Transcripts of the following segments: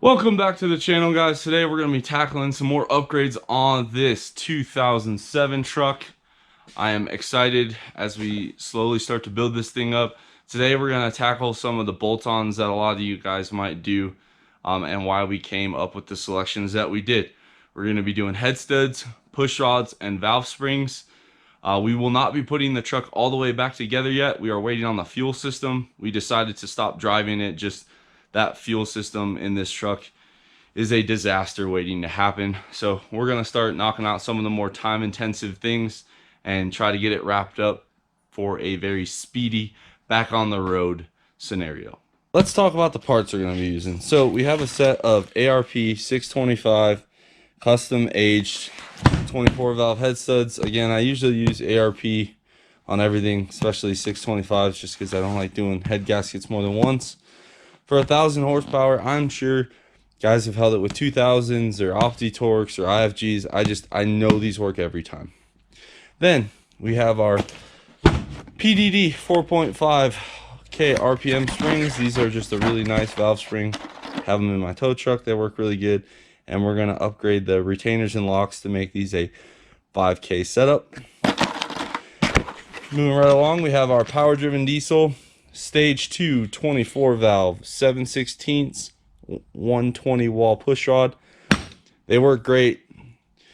Welcome back to the channel, guys. Today we're going to be tackling some more upgrades on this 2007 truck. I am excited as we slowly start to build this thing up. Today we're going to tackle some of the bolt-ons that a lot of you guys might do and why we came up with the selections that we did. We're going to be doing head studs, push rods, and valve springs. We will not be putting the truck all the way back together yet. We are waiting on the fuel system. We decided to stop driving it. Just that fuel system in this truck is a disaster waiting to happen. So we're going to start knocking out some of the more time intensive things and try to get it wrapped up for a very speedy back on the road scenario. Let's talk about the parts we're going to be using. So we have a set of ARP 625 custom aged 24 valve head studs. Again, I usually use ARP on everything, especially 625s, just because I don't like doing head gaskets more than once. For 1,000 horsepower, I'm sure guys have held it with 2000s or Opti Torques or IFGs. I know these work every time. Then we have our PDD 4.5K RPM springs. These are just a really nice valve spring. Have them in my tow truck. They work really good. And we're going to upgrade the retainers and locks to make these a 5K setup. Moving right along, we have our power driven diesel stage 2 24 valve 7/16 120 wall push rod. They work great.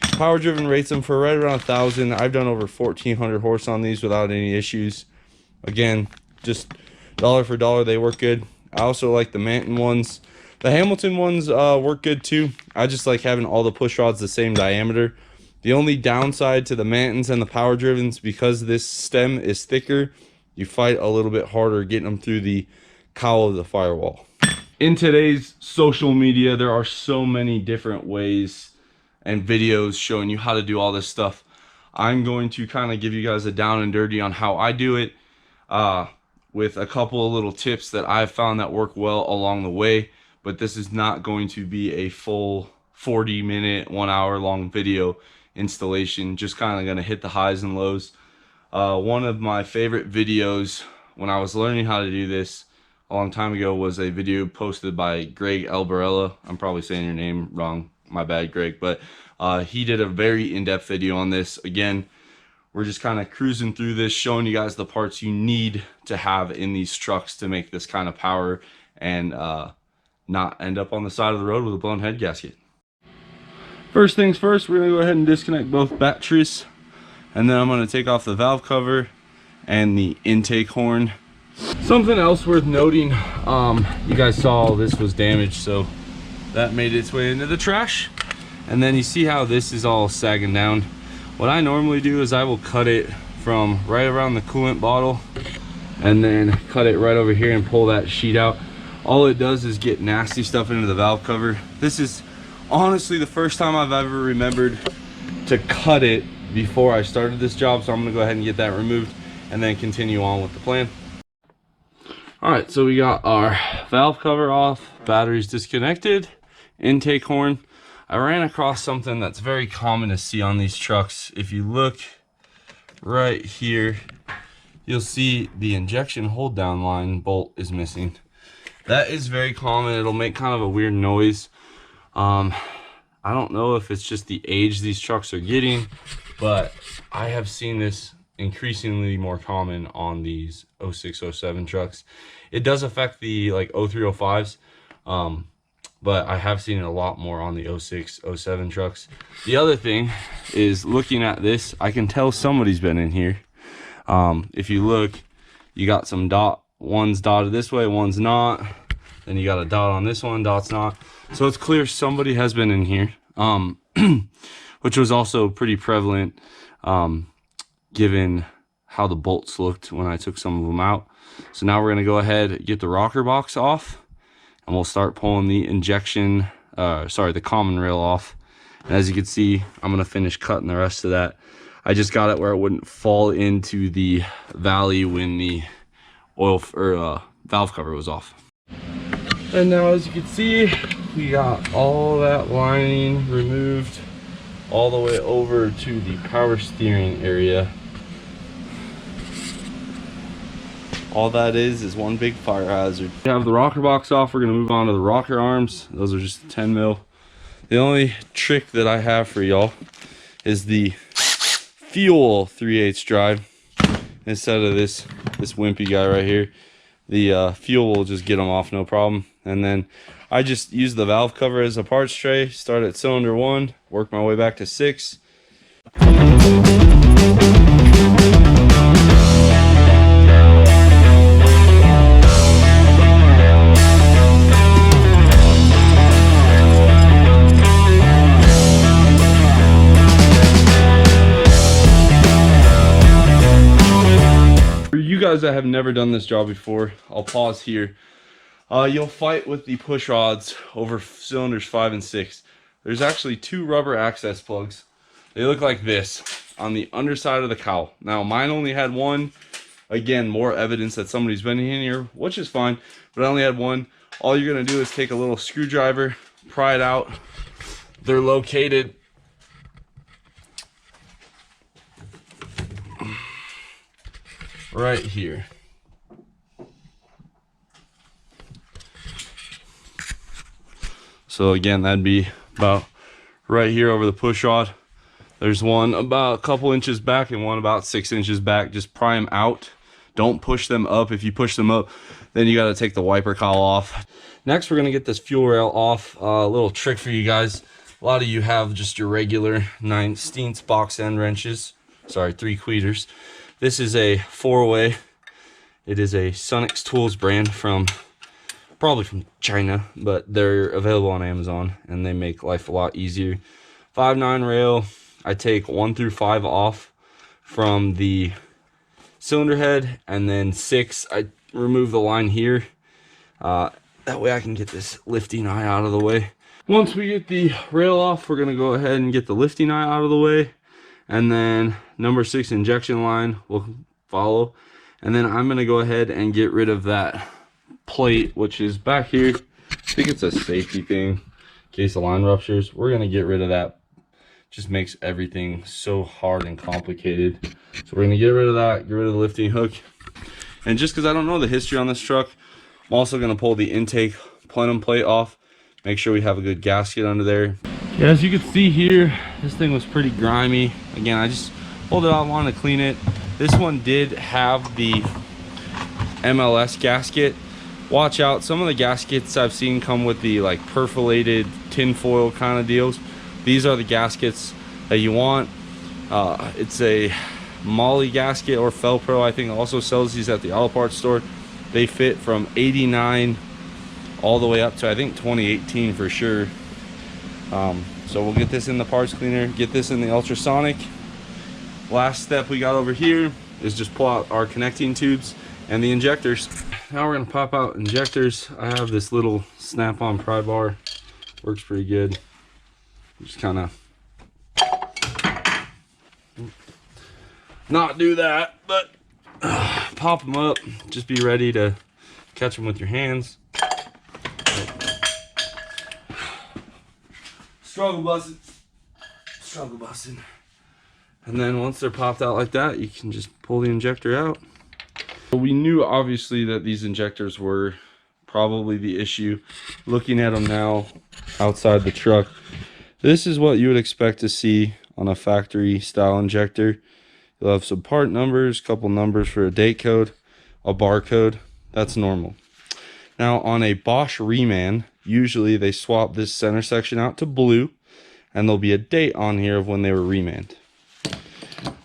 Power driven rates them for right around 1,000. I've done over 1,400 horse on these without any issues. Again, just dollar for dollar, they work good. I also like the Manton ones. The Hamilton ones work good too. I just like having all the push rods the same diameter. The only downside to the Mantons and the power drivens, because this stem is thicker, you fight a little bit harder getting them through the cowl of the firewall. In today's social media, there are so many different ways and videos showing you how to do all this stuff. I'm going to kind of give you guys a down and dirty on how I do it with a couple of little tips that I've found that work well along the way. But this is not going to be a full 40-minute, 1 hour long video installation. Just kind of going to hit the highs and lows. One of my favorite videos when I was learning how to do this a long time ago was a video posted by Greg Albarella. I'm probably saying your name wrong, my bad, Greg, but he did a very in-depth video on this. Again, we're just kind of cruising through this, showing you guys the parts you need to have in these trucks to make this kind of power and not end up on the side of the road with a blown head gasket. First things first, we're gonna go ahead and disconnect both batteries. And then I'm going to take off the valve cover and the intake horn. Something else worth noting, you guys saw this was damaged, so that made its way into the trash. And then you see how this is all sagging down. What I normally do is I will cut it from right around the coolant bottle and then cut it right over here and pull that sheet out. All it does is get nasty stuff into the valve cover. This is honestly the first time I've ever remembered to cut it before I started this job, so I'm gonna go ahead and get that removed and then continue on with the plan. All right, so we got our valve cover off, batteries disconnected, intake horn. I ran across something that's very common to see on these trucks. If you look right here, you'll see the injection hold down line bolt is missing. That is very common. It'll make kind of a weird noise. I don't know if it's just the age these trucks are getting, but I have seen this increasingly more common on these 06, 07 trucks. It does affect the like 03, 05s, but I have seen it a lot more on the 06, 07 trucks. The other thing is, looking at this, I can tell somebody's been in here. If you look, you got some one's dotted this way, one's not. Then you got a dot on this one, dot's not. So it's clear somebody has been in here, which was also pretty prevalent given how the bolts looked when I took some of them out. So now we're going to go ahead and get the rocker box off, and we'll start pulling the the common rail off. And as you can see, I'm going to finish cutting the rest of that. I just got it where it wouldn't fall into the valley when the oil or valve cover was off. And now, as you can see, we got all that lining removed all the way over to the power steering area. All that is one big fire hazard. We have the rocker box off. We're gonna move on to the rocker arms. Those are just 10 mil. The only trick that I have for y'all is the fuel 3/8 drive instead of this wimpy guy right here. The fuel will just get them off no problem. And then I just use the valve cover as a parts tray, start at cylinder 1, work my way back to 6. You guys that have never done this job before, I'll pause here. You'll fight with the push rods over cylinders 5 and 6. There's actually 2 rubber access plugs. They look like this on the underside of the cowl. Now mine only had one. Again, more evidence that somebody's been in here, which is fine, but I only had one. All you're gonna do is take a little screwdriver, pry it out. They're located right here. So again, that'd be about right here over the push rod. There's one about a couple inches back and one about 6 inches back. Just pry them out. Don't push them up. If you push them up, then you got to take the wiper cowl off. Next, we're gonna get this fuel rail off. A little trick for you guys. A lot of you have just your regular 9/16 box end wrenches. Sorry, 3/4. This is a 4-way. It is a Sunix Tools brand probably from China, but they're available on Amazon and they make life a lot easier. 5/9 rail. I take 1 through 5 off from the cylinder head, and then 6, I remove the line here. That way I can get this lifting eye out of the way. Once we get the rail off, we're gonna go ahead and get the lifting eye out of the way. And then number 6 injection line will follow. And then I'm gonna go ahead and get rid of that plate, which is back here. I think it's a safety thing in case the line ruptures. We're gonna get rid of that. Just makes everything so hard and complicated. So we're gonna get rid of that, get rid of the lifting hook. And just because I don't know the history on this truck, I'm also gonna pull the intake plenum plate off. Make sure we have a good gasket under there. Yeah, as you can see here, this thing was pretty grimy. Again, I just pulled it out, wanted to clean it. This one did have the MLS gasket. Watch out, some of the gaskets I've seen come with the like perforated tinfoil kind of deals. These are the gaskets that you want. It's a Molly gasket, or Felpro I think also sells these at the auto parts store. They fit from 89 all the way up to I think 2018 for sure. So we'll get this in the parts cleaner, get this in the ultrasonic. Last step we got over here is just pull out our connecting tubes and the injectors. Now we're gonna pop out injectors. I have this little snap-on pry bar, works pretty good. Just kind of not do that, but pop them up. Just be ready to catch them with your hands. Struggle busting, struggle busting. And then once they're popped out like that, you can just pull the injector out. So we knew obviously that these injectors were probably the issue. Looking at them now outside the truck, this is what you would expect to see on a factory style injector. You'll have some part numbers, couple numbers for a date code, a barcode. That's normal. Now on a Bosch reman, usually they swap this center section out to blue, and there'll be a date on here of when they were remanned.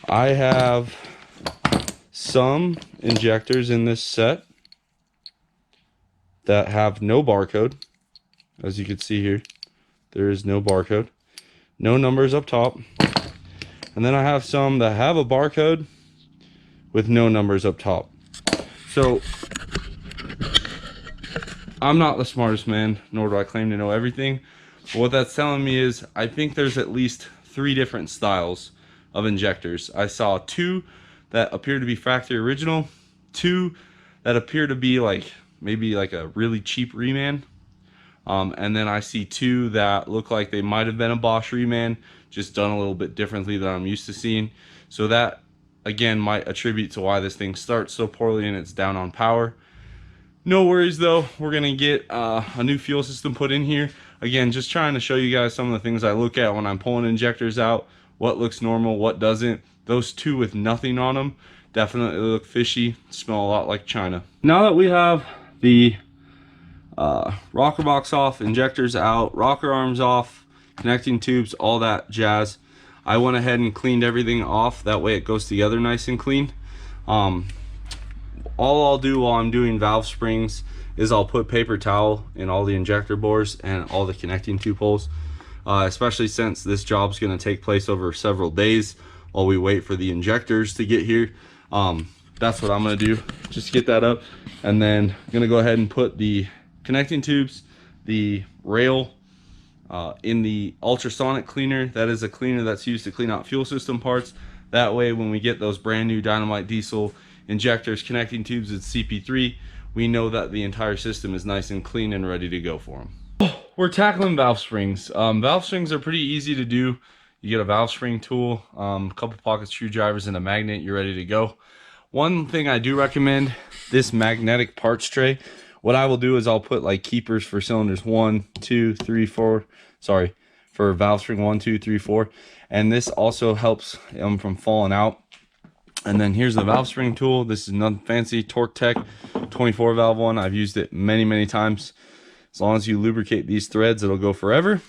I have some injectors in this set that have no barcode. As you can see here, there is no barcode, no numbers up top. And then I have some that have a barcode with no numbers up top. So I'm not the smartest man, nor do I claim to know everything. But what that's telling me is I think there's at least 3 different styles of injectors. I saw 2 that appear to be factory original, 2 that appear to be like maybe like a really cheap reman, and then I see 2 that look like they might have been a Bosch reman, just done a little bit differently than I'm used to seeing. So that again might attribute to why this thing starts so poorly and it's down on power. No worries though, we're gonna get a new fuel system put in here. Again, just trying to show you guys some of the things I look at when I'm pulling injectors out, what looks normal, what doesn't. Those two with nothing on them definitely look fishy, smell a lot like China. Now that we have the rocker box off, injectors out, rocker arms off, connecting tubes, all that jazz, I went ahead and cleaned everything off. That way it goes together nice and clean. All I'll do while I'm doing valve springs is I'll put paper towel in all the injector bores and all the connecting tube holes, especially since this job's going to take place over several days while we wait for the injectors to get here. That's what I'm going to do, just get that up, and then I'm going to go ahead and put the connecting tubes, the rail, in the ultrasonic cleaner. That is a cleaner that's used to clean out fuel system parts. That way when we get those brand new Dynamite diesel injectors, connecting tubes at CP3, we know that the entire system is nice and clean and ready to go for them. We're tackling valve springs. Valve springs are pretty easy to do. You get a valve spring tool, a couple pocket screwdrivers and a magnet, you're ready to go. One thing I do recommend, this magnetic parts tray. What I will do is I'll put like keepers for cylinders 1, 2, 3, 4, sorry, for valve spring 1, 2, 3, 4. And this also helps them from falling out. And then here's the valve spring tool. This is nothing fancy, Torque Tech 24 valve one. I've used it many times. As long as you lubricate these threads, it'll go forever.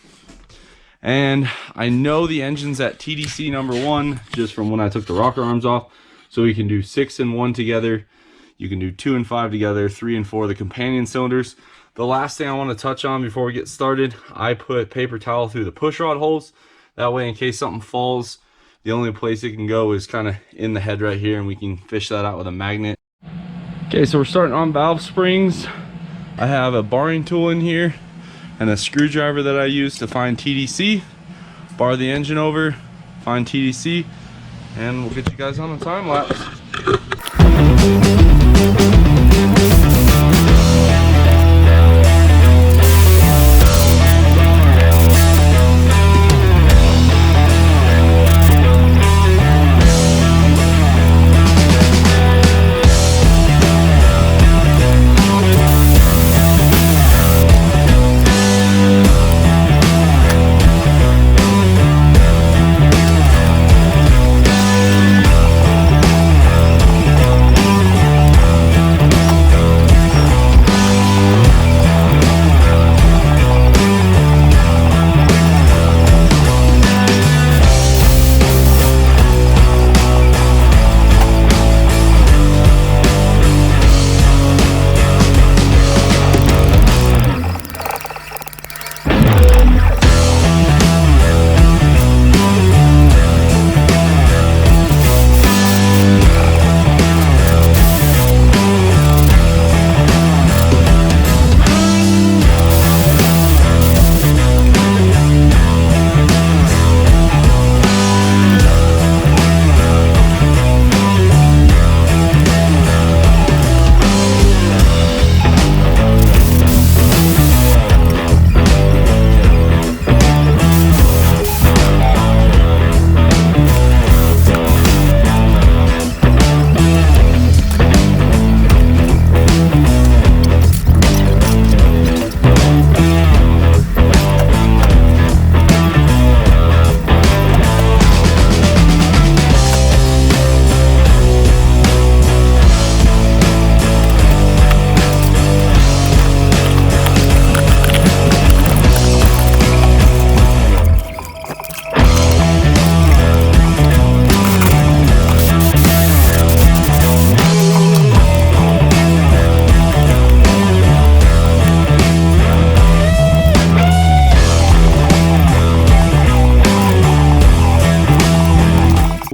And I know the engine's at TDC number 1 just from when I took the rocker arms off. So we can do 6 and 1 together. You can do 2 and 5 together, 3 and 4, the companion cylinders. The last thing I want to touch on before we get started, I put paper towel through the pushrod holes. That way, in case something falls, the only place it can go is kind of in the head right here, and we can fish that out with a magnet. Okay, so we're starting on valve springs. I have a barring tool in here and a screwdriver that I use to find TDC. Bar the engine over, find TDC, and we'll get you guys on a time lapse.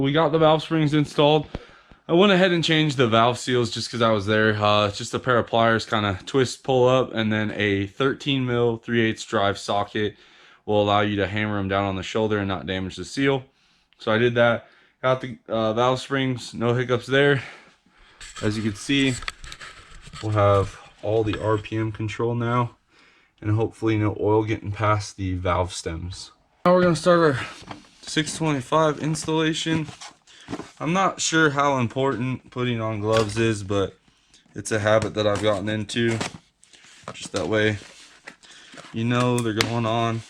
We got the valve springs installed. I went ahead and changed the valve seals just because I was there. Just a pair of pliers, kind of twist, pull up, and then a 13 mil 3/8 drive socket will allow you to hammer them down on the shoulder and not damage the seal. So I did that. Got the valve springs, no hiccups there. As you can see, we'll have all the RPM control now, and hopefully no oil getting past the valve stems. Now we're going to start our 625 installation. I'm not sure how important putting on gloves is, but it's a habit that I've gotten into. Just that way, you know they're going on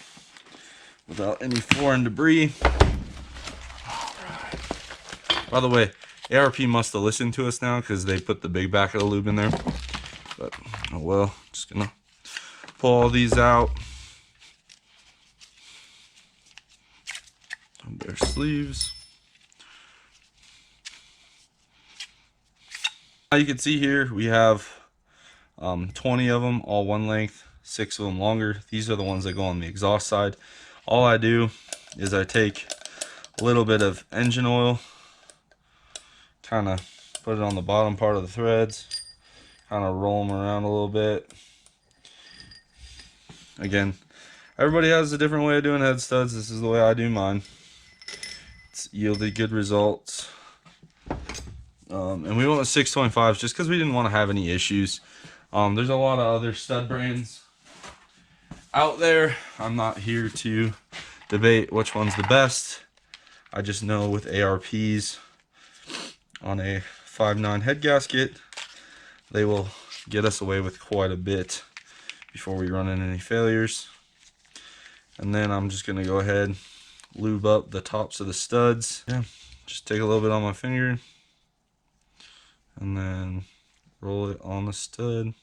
without any foreign debris. Alright. By the way, ARP must have listened to us now because they put the big back of the lube in there. But, oh well, just gonna pull all these out. Their sleeves. Now you can see here we have 20 of them, all one length, 6 of them longer. These are the ones that go on the exhaust side. All I do is I take a little bit of engine oil, kind of put it on the bottom part of the threads, kind of roll them around a little bit. Again, everybody has a different way of doing head studs. This is the way I do mine. It's yielded good results. And we went with 625s just because we didn't want to have any issues. There's a lot of other stud brands out there. I'm not here to debate which one's the best. I just know with ARPs on a 5.9 head gasket, they will get us away with quite a bit before we run into any failures. And then I'm just going to go ahead, lube up the tops of the studs. Yeah, just take a little bit on my finger and then roll it on the stud.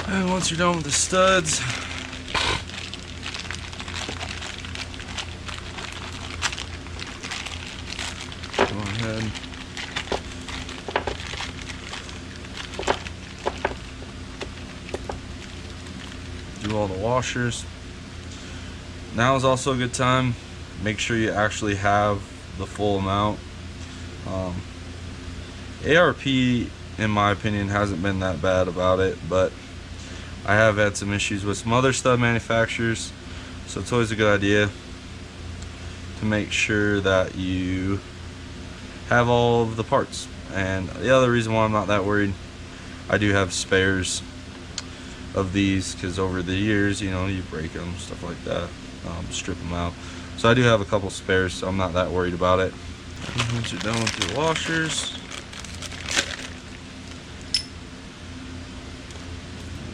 And once you're done with the studs, go ahead, do all the washers. Now is also a good time. Make sure you actually have the full amount. ARP, in my opinion, hasn't been that bad about it, but I have had some issues with some other stud manufacturers, so it's always a good idea to make sure that you have all of the parts. And the other reason why I'm not that worried, I do have spares of these, because over the years, you know, you break them, stuff like that, strip them out. So I do have a couple spares, so I'm not that worried about it. Once you're done with your washers,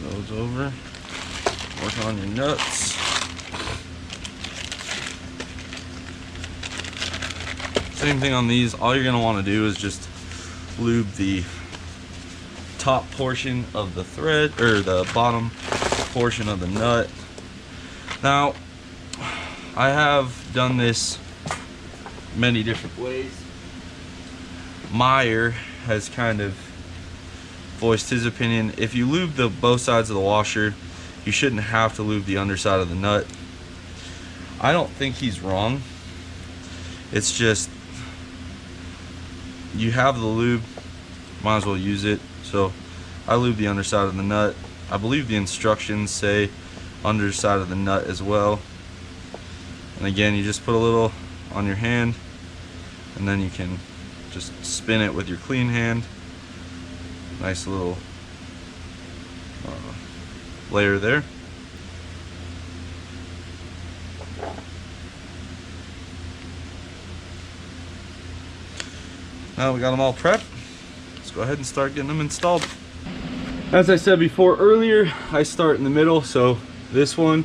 those over, work on your nuts. Same thing on these. All you're going to want to do is just lube the top portion of the thread, or the bottom portion of the nut. Now, I have done this many different ways. Meyer has kind of voiced his opinion. If you lube both sides of the washer, you shouldn't have to lube the underside of the nut. I don't think he's wrong. It's just, you have the lube, might as well use it. So I lube the underside of the nut. I believe the instructions say underside of the nut as well. And again, you just put a little on your hand, and then you can just spin it with your clean hand. Nice little layer there. Now we got them all prepped. Let's go ahead and start getting them installed. As I said before earlier, I start in the middle, so this one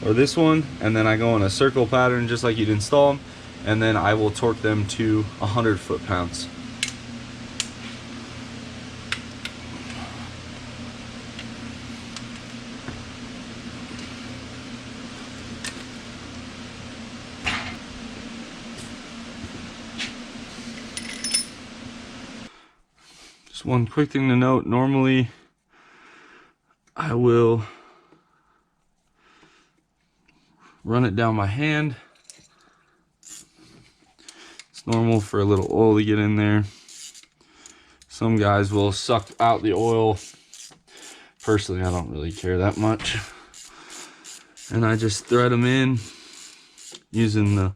or this one, and then I go in a circle pattern just like you'd install them, and then I will torque them to 100 foot-pounds. Just one quick thing to note, normally I will run it down my hand. It's normal for a little oil to get in there. Some guys will suck out the oil. Personally, I don't really care that much. And I just thread them in using the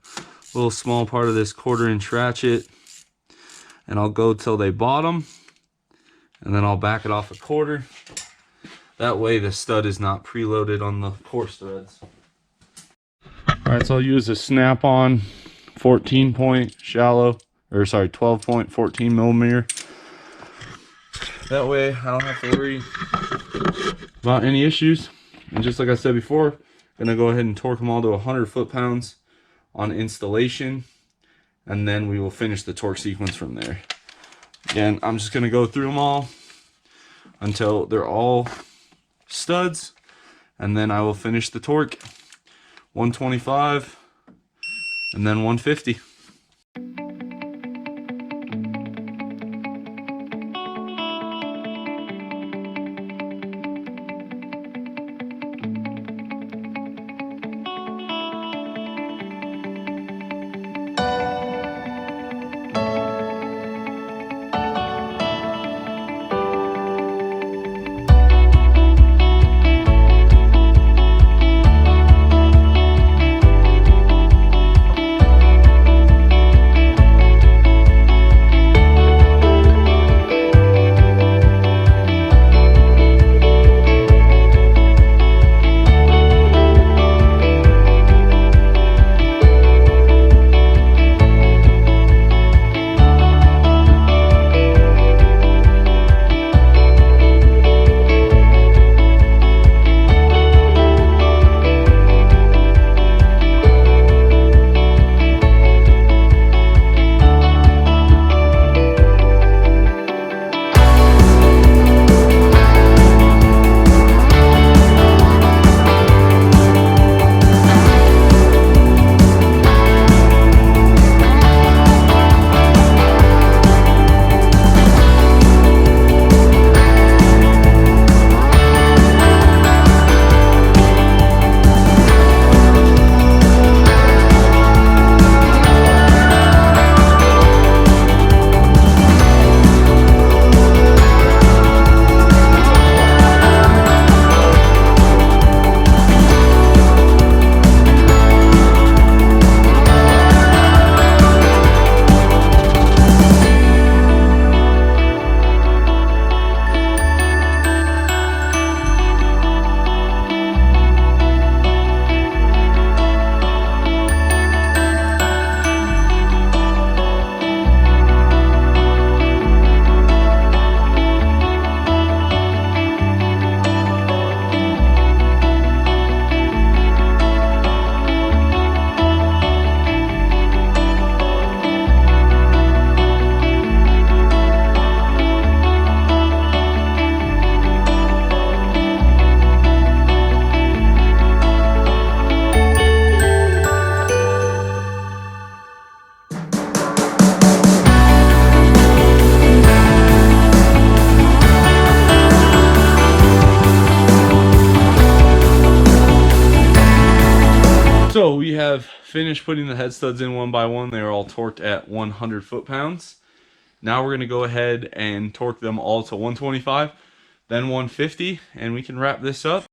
little small part of this 1/4-inch ratchet. And I'll go till they bottom, and then I'll back it off a 1/4. That way the stud is not preloaded on the coarse threads. Alright, so I'll use a snap-on 14 point shallow, or sorry, 12 point 14 millimeter. That way I don't have to worry about any issues. And just like I said before, I'm gonna go ahead and torque them all to 100 foot-pounds on installation, and then we will finish the torque sequence from there. Again, I'm just gonna go through them all until they're all studs, and then I will finish the torque. 125 and then 150. So we have finished putting the head studs in one by one. They are all torqued at 100 foot-pounds. Now we're going to go ahead and torque them all to 125, then 150, and we can wrap this up.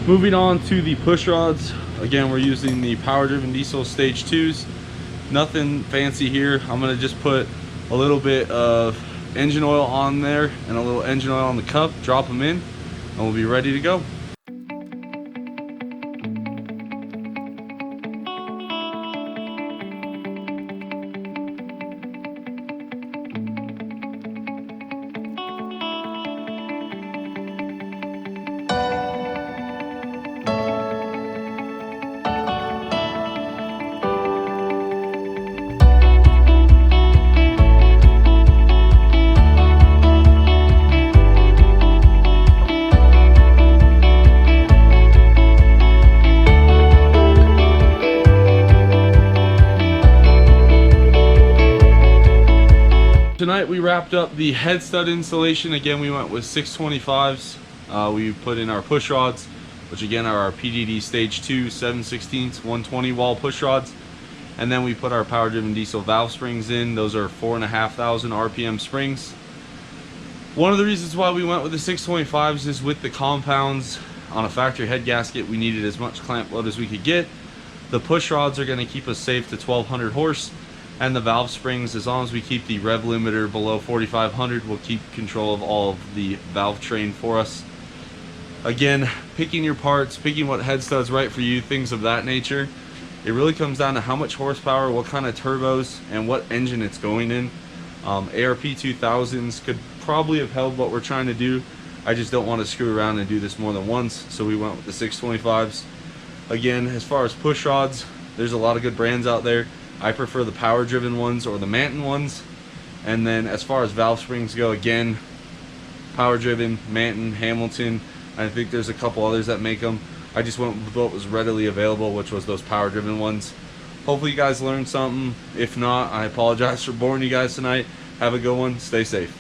Moving on to the push rods. Again, we're using the power driven diesel stage 2s. Nothing fancy here. I'm gonna just put a little bit of engine oil on there and a little engine oil on the cup, drop them in, and we'll be ready to go. Tonight we wrapped up the head stud installation. Again, we went with 625s. We put in our push rods, which again are our PDD stage 2 7/16 120 wall push rods. And then we put our power driven diesel valve springs in. Those are 4,500 RPM springs. One of the reasons why we went with the 625s is with the compounds on a factory head gasket, we needed as much clamp load as we could get. The push rods are going to keep us safe to 1,200 horse. And the valve springs, as long as we keep the rev limiter below 4,500, will keep control of all of the valve train for us. Again, picking your parts, picking what head stud's right for you, things of that nature. It really comes down to how much horsepower, what kind of turbos, and what engine it's going in. ARP 2000s could probably have held what we're trying to do. I just don't want to screw around and do this more than once, so we went with the 625s. Again, as far as push rods, there's a lot of good brands out there. I prefer the power driven ones or the Manton ones. And then as far as valve springs go, again, power driven, Manton, Hamilton. I think there's a couple others that make them. I just went with what was readily available, which was those power driven ones. Hopefully you guys learned something. If not, I apologize for boring you guys tonight. Have a good one. Stay safe.